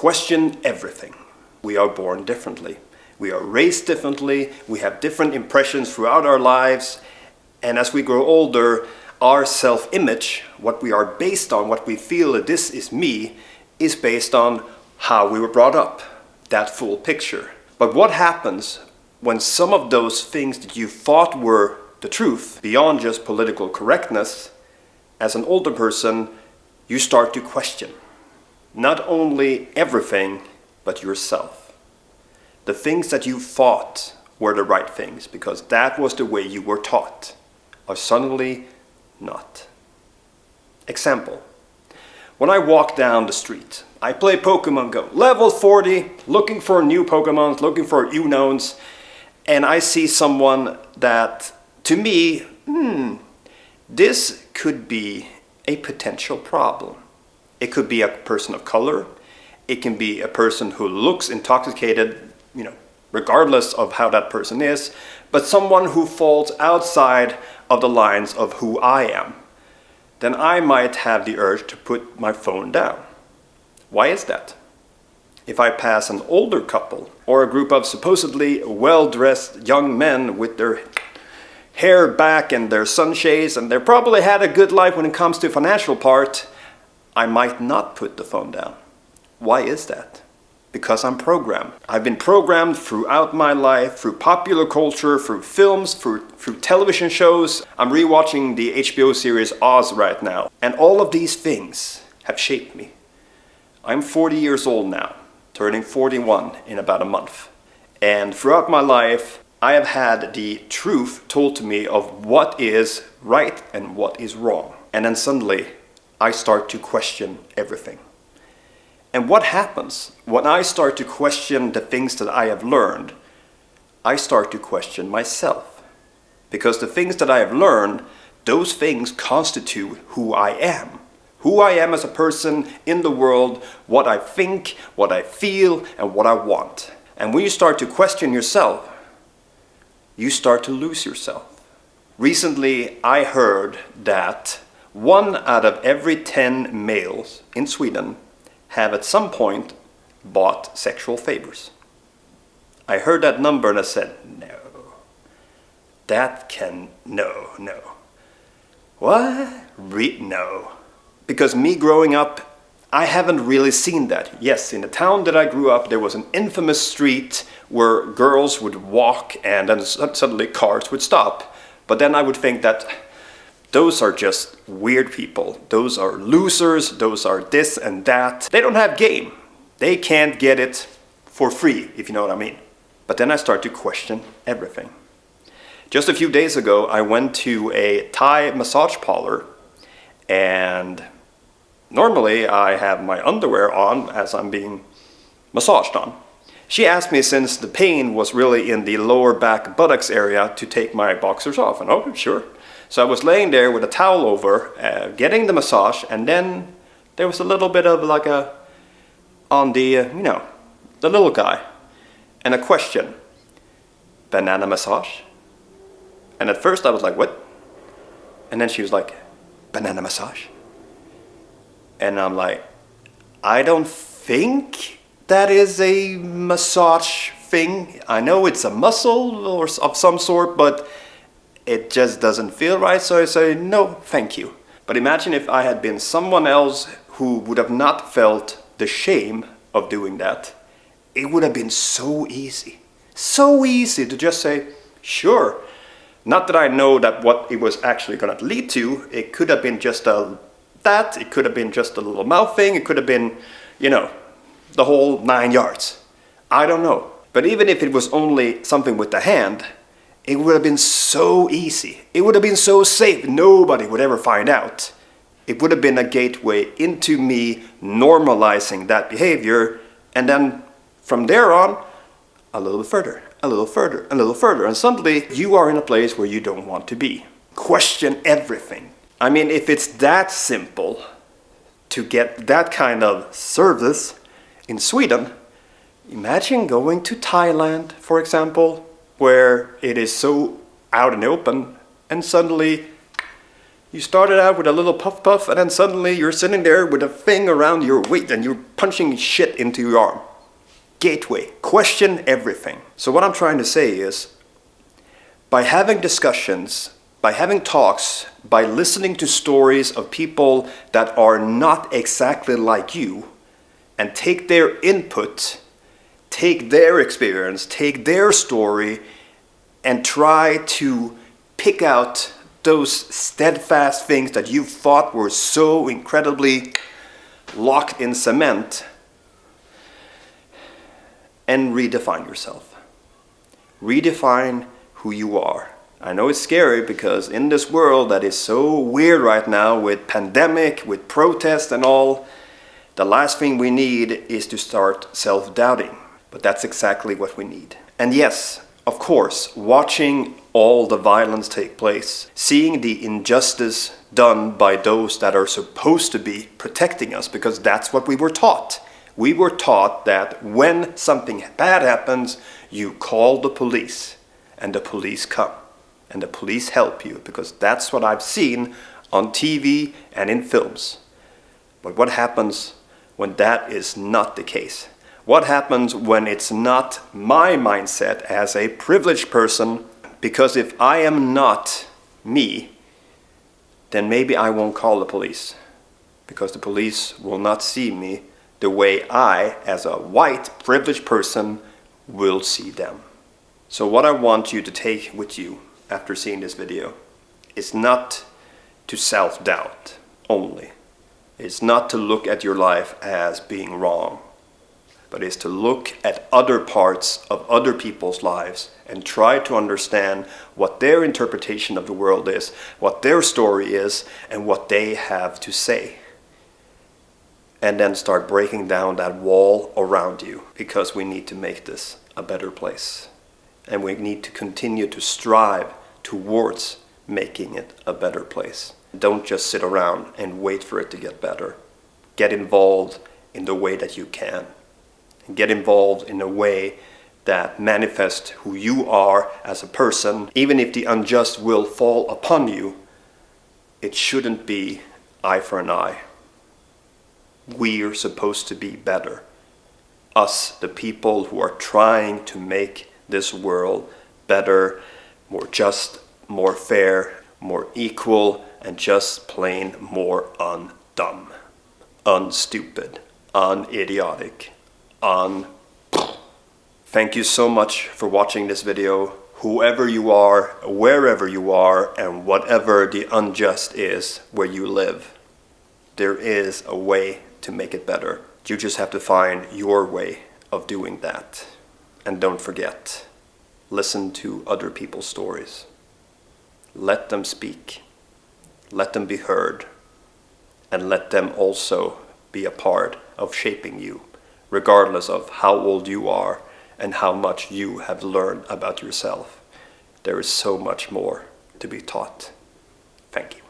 question everything. We are born differently. We are raised differently. We have different impressions throughout our lives. And as we grow older, our self-image, what we are based on, what we feel that this is me, is based on how we were brought up, that full picture. But what happens when some of those things that you thought were the truth, beyond just political correctness, as an older person, you start to question not only everything, but yourself. The things that you thought were the right things, because that was the way you were taught, are suddenly not. Example. When I walk down the street, I play Pokemon Go, level 40, looking for new Pokemons, looking for Unowns, and I see someone that, to me, this could be a potential problem. It could be a person of color. It can be a person who looks intoxicated, regardless of how that person is, but someone who falls outside of the lines of who I am. Then I might have the urge to put my phone down. Why is that? If I pass an older couple or a group of supposedly well-dressed young men with their hair back and their sunshades, and they probably had a good life when it comes to financial part, I might not put the phone down. Why is that? Because I'm programmed. I've been programmed throughout my life, through popular culture, through films, through television shows. I'm rewatching the HBO series Oz right now, and all of these things have shaped me. I'm 40 years old now, turning 41 in about a month. And throughout my life, I have had the truth told to me of what is right and what is wrong. And then suddenly, I start to question everything. And what happens when I start to question the things that I have learned? I start to question myself. Because the things that I have learned, those things constitute who I am. Who I am as a person in the world, what I think, what I feel, and what I want. And when you start to question yourself, you start to lose yourself. Recently, I heard that 1 out of every 10 males in Sweden have at some point bought sexual favors. I heard that number and I said, no. No. What? No. Because me growing up, I haven't really seen that. Yes, in the town that I grew up, there was an infamous street where girls would walk and then suddenly cars would stop. But then I would think that those are just weird people. Those are losers. Those are this and that. They don't have game. They can't get it for free, if you know what I mean. But then I start to question everything. Just a few days ago, I went to a Thai massage parlor, and normally I have my underwear on as I'm being massaged on. She asked me, since the pain was really in the lower back buttocks area, to take my boxers off. And oh, sure. So I was laying there with a towel over, getting the massage, and then there was a little bit of like on the, the little guy. And a question, banana massage? And at first I was like, what? And then she was like, banana massage? And I'm like, I don't think that is a massage thing. I know it's a muscle or of some sort, but it just doesn't feel right, so I say, no, thank you. But imagine if I had been someone else who would have not felt the shame of doing that. It would have been so easy to just say, sure. Not that I know that what it was actually going to lead to. It could have been just it could have been just a little mouth thing, it could have been, the whole 9 yards. I don't know. But even if it was only something with the hand, it would have been so easy. It would have been so safe. Nobody would ever find out. It would have been a gateway into me normalizing that behavior, and then from there on, a little further, a little further, a little further, and suddenly you are in a place where you don't want to be. Question everything. I mean, if it's that simple to get that kind of service in Sweden, imagine going to Thailand, for example, where it is so out in the open, and suddenly You started out with a little puff and then suddenly you're sitting there with a thing around your waist and you're punching shit into your arm. Gateway. Question everything. So what I'm trying to say is, by having discussions, by having talks, by listening to stories of people that are not exactly like you, and take their input, take their experience, take their story, and try to pick out those steadfast things that you thought were so incredibly locked in cement, and redefine yourself. Redefine who you are. I know it's scary because in this world that is so weird right now with pandemic, with protests and all, the last thing we need is to start self-doubting. But that's exactly what we need. And yes, of course, watching all the violence take place, seeing the injustice done by those that are supposed to be protecting us, because that's what we were taught. We were taught that when something bad happens, you call the police, and the police come, and the police help you, because that's what I've seen on TV and in films. But what happens when that is not the case? What happens when it's not my mindset as a privileged person? Because if I am not me, then maybe I won't call the police, because the police will not see me the way I, as a white privileged person, will see them. So what I want you to take with you after seeing this video is not to self-doubt only. It's not to look at your life as being wrong, but it's to look at other parts of other people's lives and try to understand what their interpretation of the world is, what their story is, and what they have to say. And then start breaking down that wall around you, because we need to make this a better place. And we need to continue to strive towards making it a better place. Don't just sit around and wait for it to get better. Get involved in the way that you can. Get involved in a way that manifests who you are as a person. Even if the unjust will fall upon you, it shouldn't be eye for an eye. We're supposed to be better. Us, the people who are trying to make this world better, more just, more fair, more equal, and just plain more undumb, unstupid, unidiotic, Thank you so much for watching this video, whoever you are, wherever you are, and whatever the unjust is where you live. There is a way to make it better. You just have to find your way of doing that. And don't forget, listen to other people's stories. Let them speak. Let them be heard. And let them also be a part of shaping you, regardless of how old you are and how much you have learned about yourself. There is so much more to be taught. Thank you.